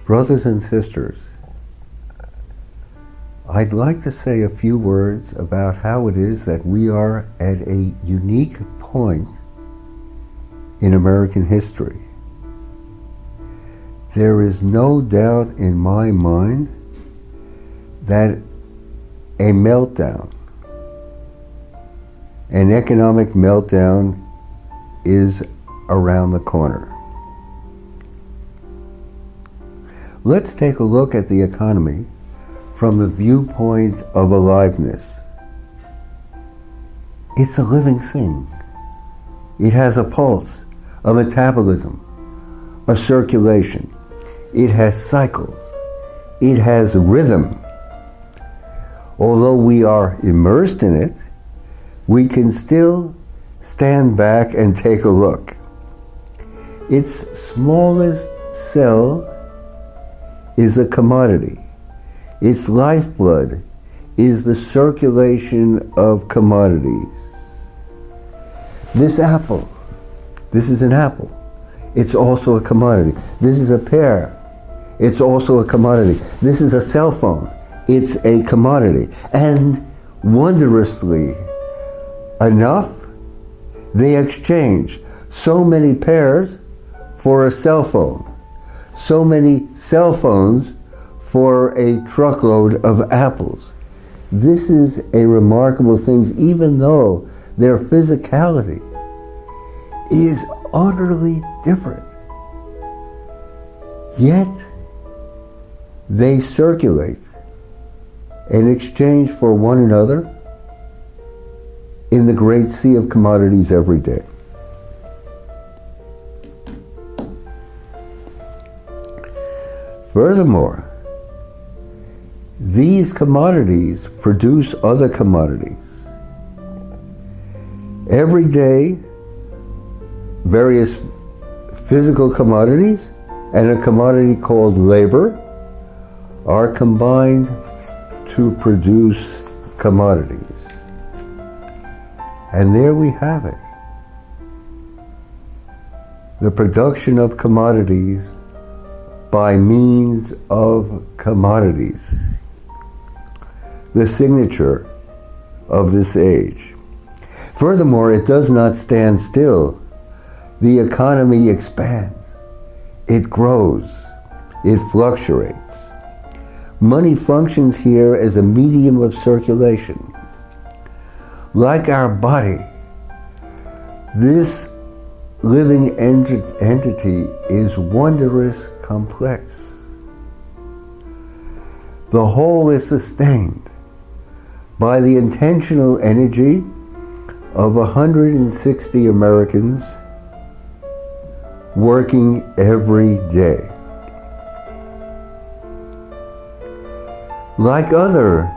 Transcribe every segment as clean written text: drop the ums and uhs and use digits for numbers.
Brothers and sisters, I'd like to say a few words about how it is that we are at a unique point in American history. There is no doubt in my mind that a meltdown, an economic meltdown, is around the corner. Let's take a look at the economy from the viewpoint of aliveness. It's a living thing. It has a pulse, a metabolism, a circulation. It has cycles. It has rhythm. Although we are immersed in it, we can still stand back and take a look. Its smallest cell is a commodity. Its lifeblood is the circulation of commodities. This apple, this is an apple. It's also a commodity. This is a pear. It's also a commodity. This is a cell phone. It's a commodity. And wondrously enough, they exchange so many pears for a cell phone, so many cell phones for a truckload of apples. This is a remarkable thing, even though their physicality is utterly different. Yet, they circulate and exchange for one another in the great sea of commodities every day. Furthermore, these commodities produce other commodities. Every day, various physical commodities and a commodity called labor are combined to produce commodities. And there we have it. The production of commodities by means of commodities. The signature of this age. Furthermore, it does not stand still. The economy expands. It grows. It fluctuates. Money functions here as a medium of circulation. Like our body, this living entity is wondrous complex. The whole is sustained by the intentional energy of 160 Americans working every day. Like other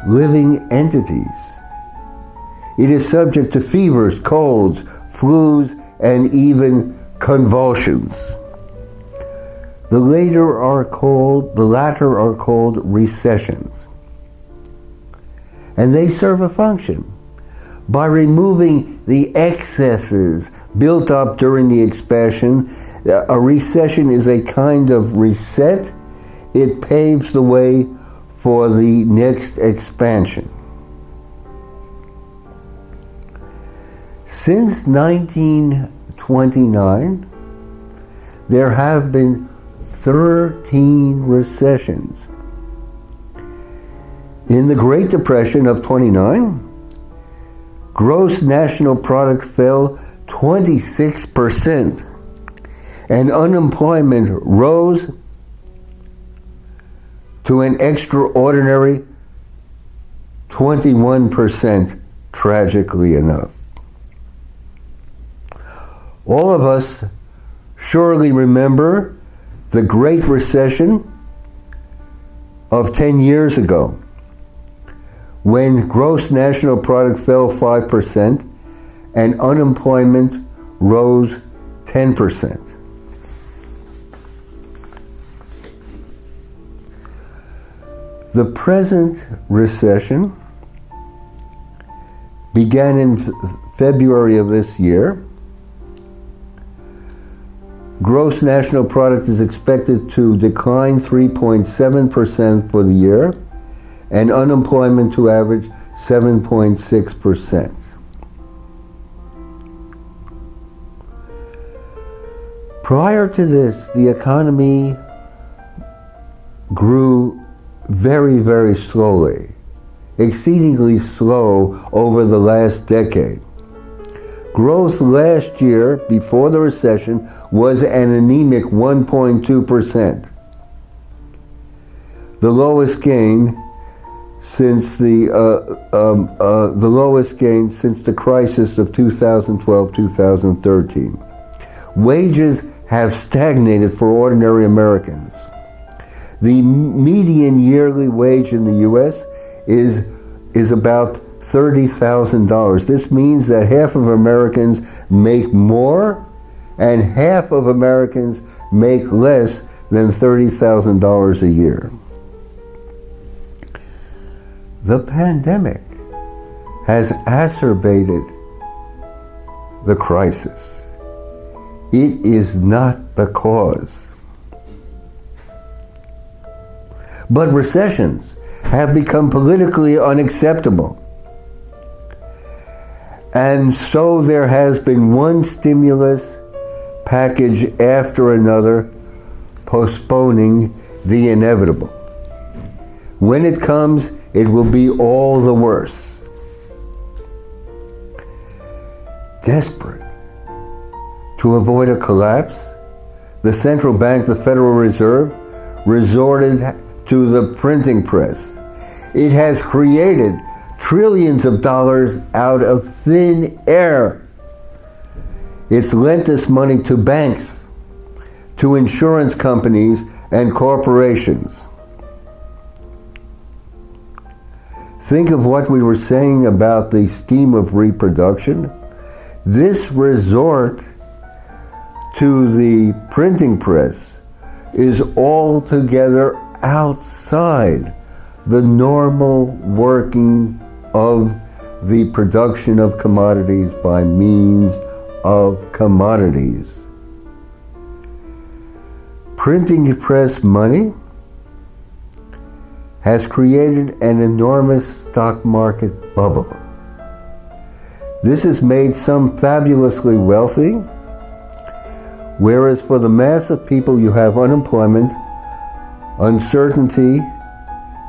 living entities, it is subject to fevers, colds, flus, and even convulsions. The latter are called recessions. And they serve a function. By removing the excesses built up during the expansion, a recession is a kind of reset. It paves the way for the next expansion. Since 1929, there have been 13 recessions. In the Great Depression of '29, gross national product fell 26%, and unemployment rose to an extraordinary 21%, tragically enough. All of us surely remember the Great Recession of 10 years ago, when gross national product fell 5% and unemployment rose 10%. The present recession began in February of this year Gross national product is expected to decline 3.7% for the year, and unemployment to average 7.6%. Prior to this, the economy grew very, very slowly, exceedingly slow over the last decade. Growth last year, before the recession, was an anemic 1.2%. The lowest gain since the crisis of 2012-2013. Wages have stagnated for ordinary Americans. The median yearly wage in the U.S. is about $30,000. This means that half of Americans make more and half of Americans make less than $30,000 a year. The pandemic has exacerbated the crisis. It is not the cause. But recessions have become politically unacceptable. And so there has been one stimulus package after another postponing the inevitable. When it comes, it will be all the worse. Desperate to avoid a collapse, the central bank, the Federal Reserve, resorted to the printing press. It has created trillions of dollars out of thin air. It's lent this money to banks, to insurance companies, and corporations. Think of what we were saying about the scheme of reproduction. This resort to the printing press is altogether outside the normal working of the production of commodities by means of commodities. Printing press money has created an enormous stock market bubble. This has made some fabulously wealthy, whereas for the mass of people you have unemployment, uncertainty,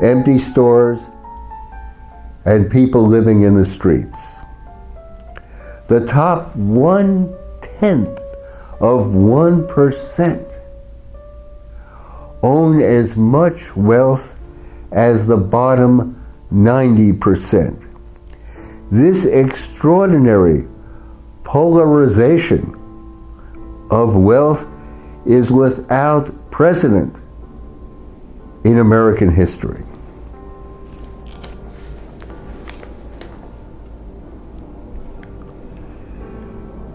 empty stores, and people living in the streets. The top 1/10 of 1% own as much wealth as the bottom 90%. This extraordinary polarization of wealth is without precedent in American history.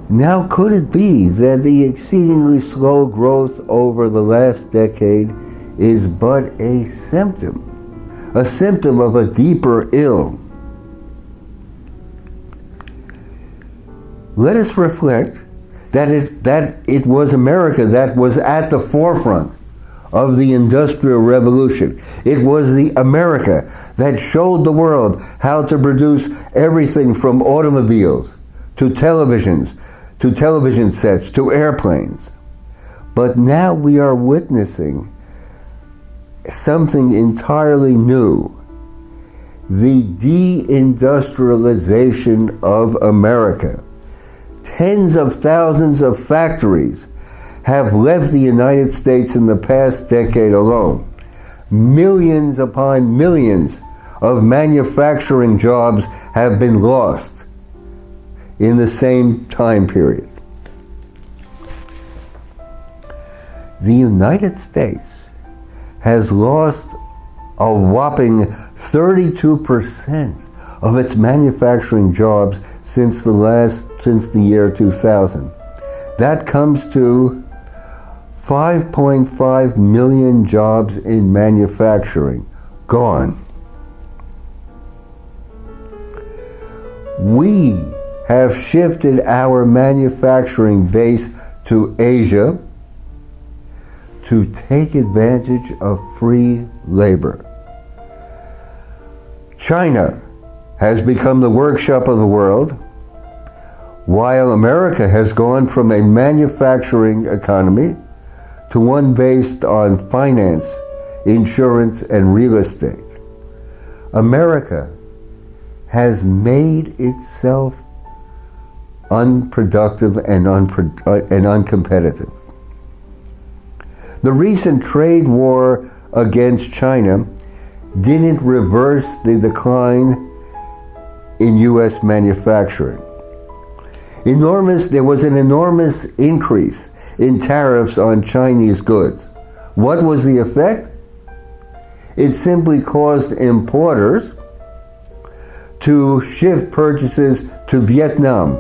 Now, could it be that the exceedingly slow growth over the last decade is but a symptom of a deeper ill? Let us reflect that it was America that was at the forefront of the Industrial Revolution. It was the America that showed the world how to produce everything from automobiles to televisions, to television sets, to airplanes. But now we are witnessing something entirely new. The deindustrialization of America. Tens of thousands of factories have left the United States in the past decade alone. Millions upon millions of manufacturing jobs have been lost in the same time period. The United States has lost a whopping 32% of its manufacturing jobs since the year 2000. That comes to 5.5 million jobs in manufacturing gone. We have shifted our manufacturing base to Asia, to take advantage of free labor. China has become the workshop of the world, while America has gone from a manufacturing economy to one based on finance, insurance, and real estate. America has made itself unproductive and uncompetitive. The recent trade war against China didn't reverse the decline in U.S. manufacturing. There was an enormous increase in tariffs on Chinese goods. What was the effect? It simply caused importers to shift purchases to Vietnam,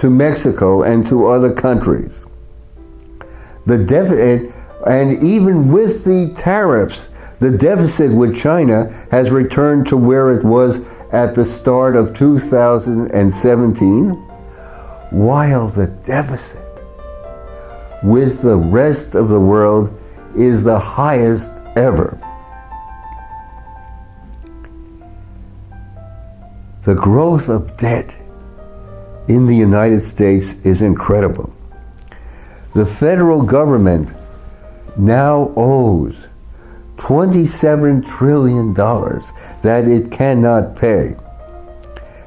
to Mexico, and to other countries. And even with the tariffs, the deficit with China has returned to where it was at the start of 2017, while the deficit with the rest of the world is the highest ever. The growth of debt in the United States is incredible. The federal government now owes $27 trillion that it cannot pay.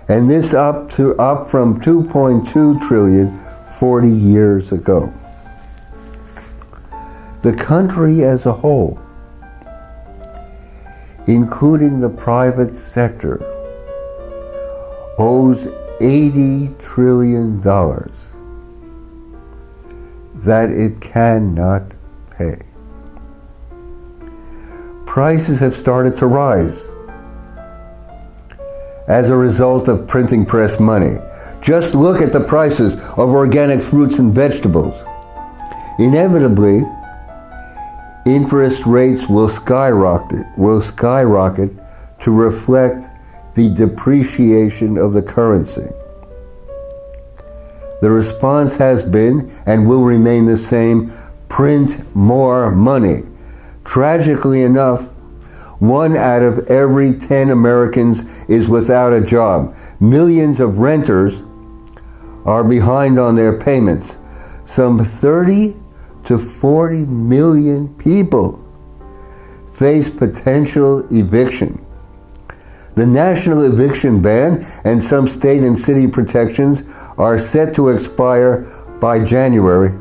And this up from $2.2 trillion 40 years ago. The country as a whole, including the private sector, owes $80 trillion that it cannot pay. Prices have started to rise as a result of printing press money. Just look at the prices of organic fruits and vegetables. Inevitably, interest rates will skyrocket to reflect the depreciation of the currency. The response has been, and will remain the same, print more money. Tragically enough, 1 out of every 10 Americans is without a job. Millions of renters are behind on their payments. Some 30 to 40 million people face potential eviction. The national eviction ban and some state and city protections are set to expire by January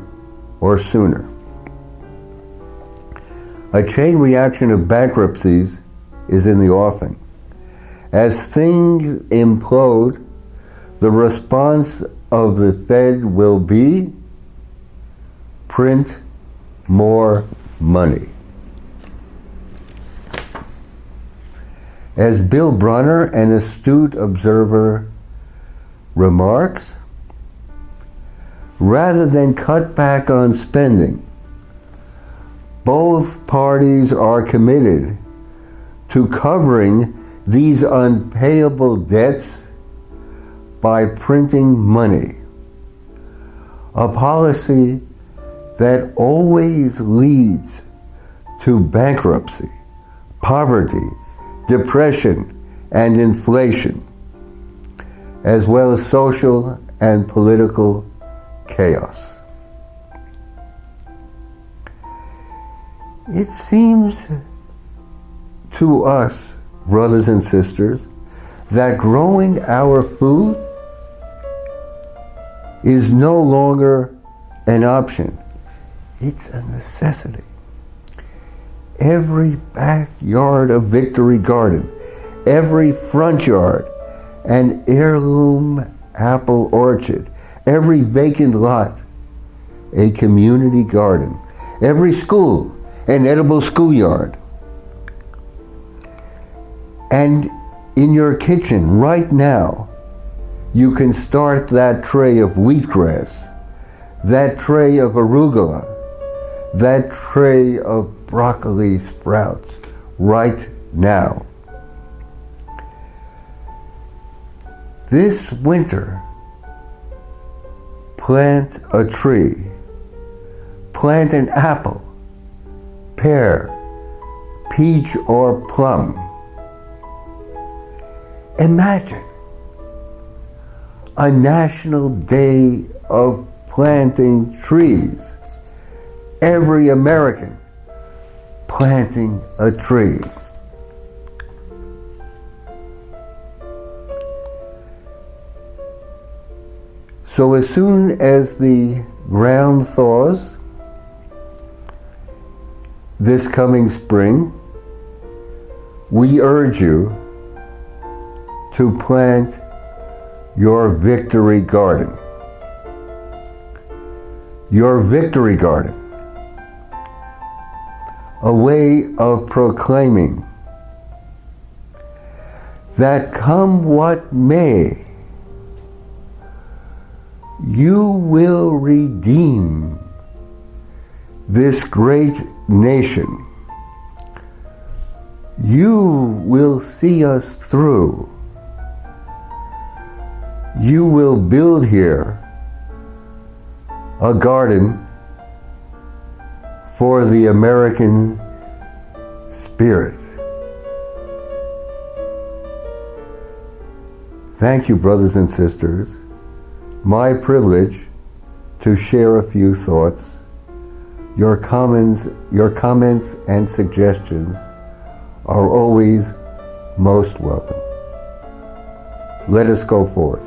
or sooner. A chain reaction of bankruptcies is in the offing. As things implode, the response of the Fed will be print more money. As Bill Brunner, an astute observer, remarks, rather than cut back on spending, both parties are committed to covering these unpayable debts by printing money, a policy that always leads to bankruptcy, poverty, depression, and inflation, as well as social and political chaos. It seems to us, brothers and sisters, that growing our food is no longer an option. It's a necessity. Every backyard of Victory Garden, every front yard, an heirloom apple orchard, every vacant lot, a community garden, every school, an edible schoolyard. And in your kitchen right now, you can start that tray of wheatgrass, that tray of arugula, that tray of broccoli sprouts right now. This winter, plant a tree, plant an apple, pear, peach, or plum. Imagine a national day of planting trees. Every American planting a tree. So as soon as the ground thaws this coming spring, we urge you to plant your victory garden. Your victory garden. A way of proclaiming that come what may, you will redeem this great nation. You will see us through. You will build here a garden for the American spirit. Thank you, brothers and sisters. My privilege to share a few thoughts. Your comments and suggestions are always most welcome. Let us go forth.